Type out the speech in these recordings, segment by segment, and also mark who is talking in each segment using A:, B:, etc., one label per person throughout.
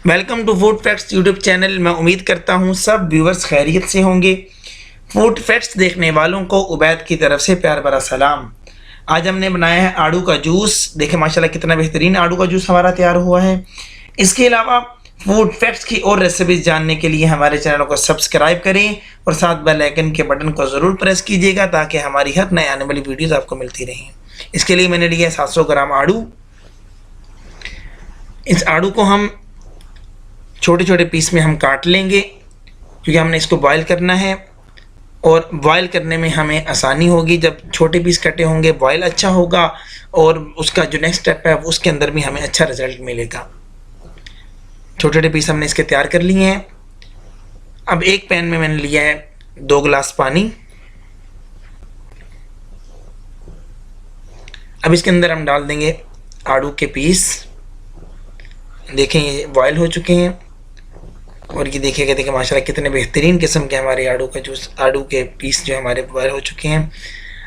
A: Welcome to food facts YouTube channel. मैं उम्मीद करता हूँ सब व्यूवर्स खैरियत से होंगे। फूड फैक्ट्स देखने वालों को उबैद की तरफ से प्यार भरा सलाम। आज हमने बनाया है आड़ू का जूस। देखें माशाल्लाह कितना बेहतरीन आड़ू का जूस हमारा तैयार हुआ है। इसके अलावा फूड फैक्ट्स की और रेसिपीज़ जानने के लिए हमारे चैनल को सब्सक्राइब करें और साथ बेल आइकन के बटन को ज़रूर प्रेस कीजिएगा ताकि हमारी हर नए आने वाली वीडियोज़ आपको मिलती रहें। इसके लिए मैंने लिया 700 ग्राम आड़ू। इस आड़ू को हम छोटे छोटे पीस में हम काट लेंगे क्योंकि हमने इसको बॉयल करना है और बॉयल करने में हमें आसानी होगी। जब छोटे पीस कटे होंगे बॉयल अच्छा होगा और उसका जो नेक्स्ट स्टेप है उसके अंदर भी हमें अच्छा रिजल्ट मिलेगा। छोटे छोटे पीस हमने इसके तैयार कर लिए हैं। अब एक पैन में मैंने लिया है 2 गिलास पानी। अब इसके अंदर हम डाल देंगे आड़ू के पीस। देखें ये बॉयल हो चुके हैं और ये देखिएगा, देखिए माशाल्लाह कितने बेहतरीन किस्म के हमारे आड़ू का जूस, आड़ू के पीस जो हमारे बॉयल हो चुके हैं।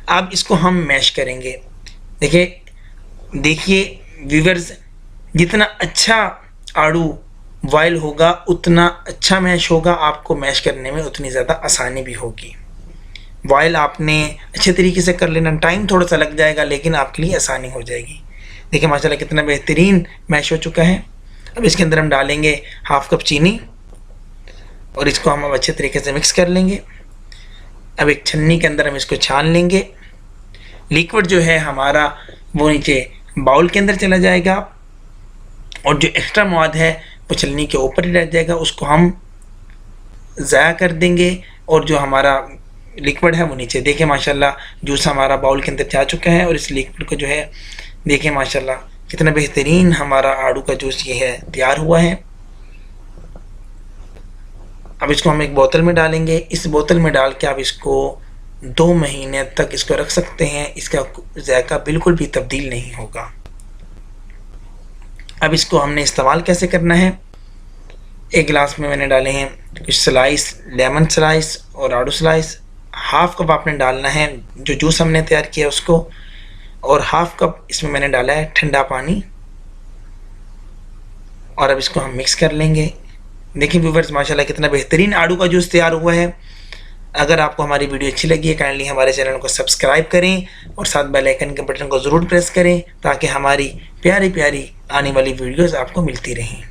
A: अब इसको हम मैश करेंगे। देखिए व्यूअर्स, जितना अच्छा आड़ू बॉयल होगा उतना अच्छा मैश होगा। आपको मैश करने में उतनी ज़्यादा आसानी भी होगी। बॉयल आपने अच्छे तरीके से कर लेना, टाइम थोड़ा सा लग जाएगा लेकिन आपके लिए आसानी हो जाएगी। देखिए माशाल्लाह कितना बेहतरीन मैश हो चुका है। अब इसके अंदर हम डालेंगे हाफ कप चीनी और इसको हम अब अच्छे तरीके से मिक्स कर लेंगे। अब एक छन्नी के अंदर हम इसको छान लेंगे। लिक्विड जो है हमारा वो नीचे बाउल के अंदर चला जाएगा और जो एक्स्ट्रा मवाद है वो छन्नी के ऊपर ही रह जाएगा, उसको हम ज़ाया कर देंगे और जो हमारा लिक्विड है वो नीचे। देखिए माशाल्लाह जूस हमारा बाउल के अंदर जा चुका है और इस लिक्विड को जो है देखिए माशाल्लाह कितना बेहतरीन हमारा आड़ू का जूस ये है तैयार हुआ है। अब इसको हम एक बोतल में डालेंगे। इस बोतल में डाल के आप इसको 2 महीने तक इसको रख सकते हैं। इसका जायका बिल्कुल भी तब्दील नहीं होगा। अब इसको हमने इस्तेमाल कैसे करना है, एक गिलास में मैंने डाले हैं कुछ स्लाइस लेमन स्लाइस और आड़ू स्लाइस। हाफ कप आपने डालना है जो जूस हमने तैयार किया उसको, और हाफ कप इसमें मैंने डाला है ठंडा पानी। और अब इसको हम मिक्स कर लेंगे। देखिए व्यूअर्स माशाल्लाह कितना बेहतरीन आड़ू का जूस तैयार हुआ है। अगर आपको हमारी वीडियो अच्छी लगी है काइंडली हमारे चैनल को सब्सक्राइब करें और साथ बेल आइकन के बटन को ज़रूर प्रेस करें ताकि हमारी प्यारी प्यारी आने वाली वीडियोस आपको मिलती रहें।